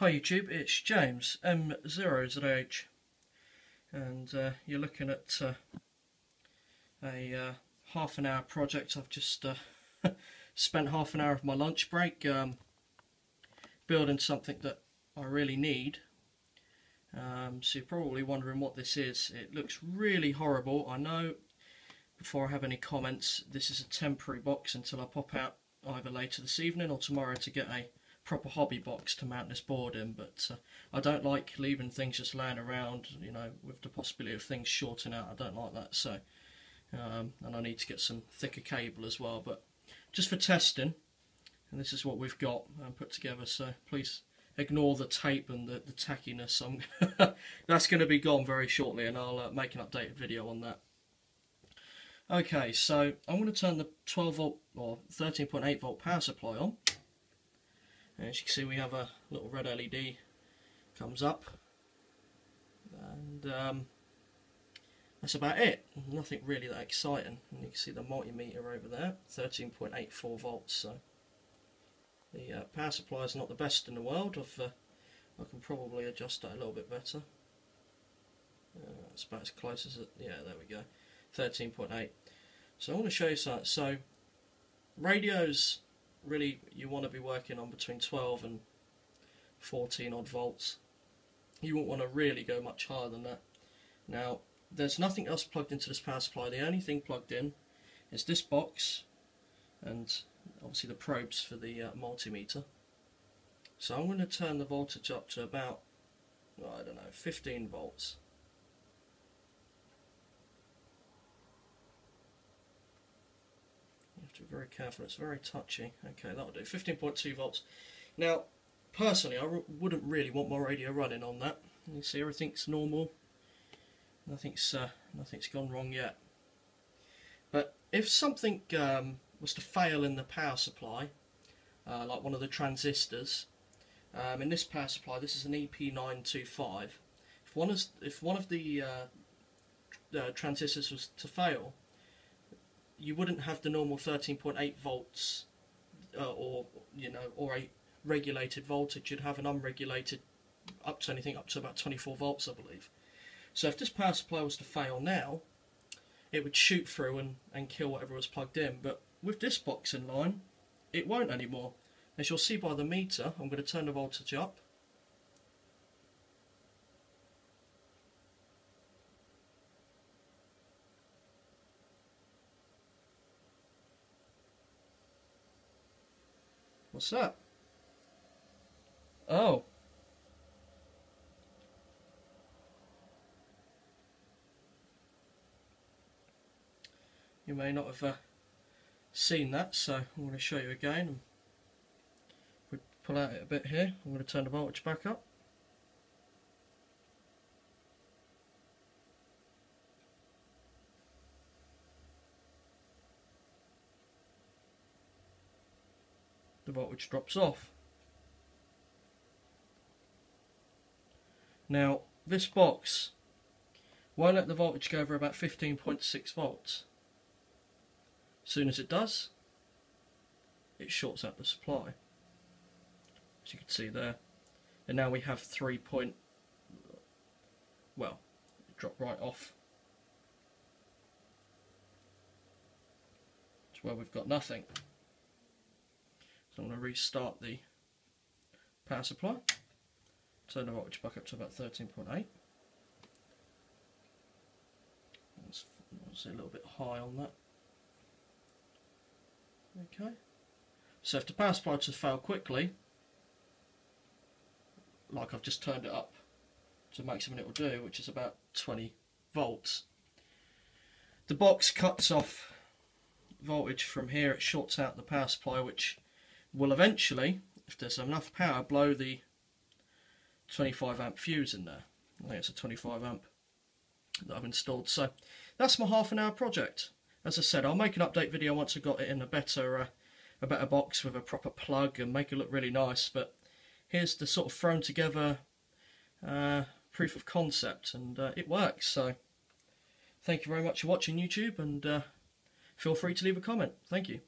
Hi YouTube, it's James M0ZH, and you're looking at a half an hour project. I've just spent half an hour of my lunch break building something that I really need. So you're probably wondering what this is. It looks really horrible, I know. Before I have any comments, this is a temporary box until I pop out either later this evening or tomorrow to get a proper hobby box to mount this board in, but I don't like leaving things just laying around, you know, with the possibility of things shorting out. I don't like that, so and I need to get some thicker cable as well, but just for testing, and this is what we've got put together, so please ignore the tape and the tackiness. That's going to be gone very shortly, and I'll make an updated video on that. Okay, so I'm going to turn the 12 volt or 13.8 volt power supply on. And as you can see, we have a little red LED comes up, and that's about it. Nothing really that exciting. And you can see the multimeter over there, 13.84 volts. So the power supply is not the best in the world. I can probably adjust that a little bit better. That's about as close as it. Yeah, there we go. 13.8. So I want to show you something. So radios, really, you want to be working on between 12 and 14 odd volts. You won't want to really go much higher than that. Now, there's nothing else plugged into this power supply. The only thing plugged in is this box and obviously the probes for the multimeter. So I'm going to turn the voltage up to about, well, I don't know, 15 volts. You have to be very careful, it's very touchy. Okay, that'll do, 15.2 volts. Now, personally, I wouldn't really want my radio running on that. You see, everything's normal. Nothing's gone wrong yet. But if something was to fail in the power supply, like one of the transistors, in this power supply, this is an EP925. If one of the transistors was to fail, you wouldn't have the normal 13.8 volts, or a regulated voltage. You'd have an unregulated up to about 24 volts, I believe. So if this power supply was to fail now, it would shoot through and kill whatever was plugged in. But with this box in line, it won't anymore. As you'll see by the meter, I'm going to turn the voltage up. What's that? Oh. You may not have seen that, so I'm going to show you again. If we pull out it a bit here, I'm going to turn the voltage back up. The voltage drops off. Now, this box won't let the voltage go over about 15.6 volts. As soon as it does, it shorts out the supply, as you can see there. And now we have 3 point, well, it dropped right off to where we've got nothing. So I'm going to restart the power supply, turn the voltage back up to about 13.8. Let's see, a little bit high on that. Okay, so if the power supply to fail quickly, like I've just turned it up to the maximum it will do, which is about 20 volts, the box cuts off voltage from here. It shorts out the power supply, which will eventually, if there's enough power, blow the 25 amp fuse in there. I think it's a 25 amp that I've installed. So that's my half an hour project. As I said, I'll make an update video once I've got it in a better box with a proper plug and make it look really nice. But here's the sort of thrown together proof of concept, and it works. So thank you very much for watching YouTube, and feel free to leave a comment. Thank you.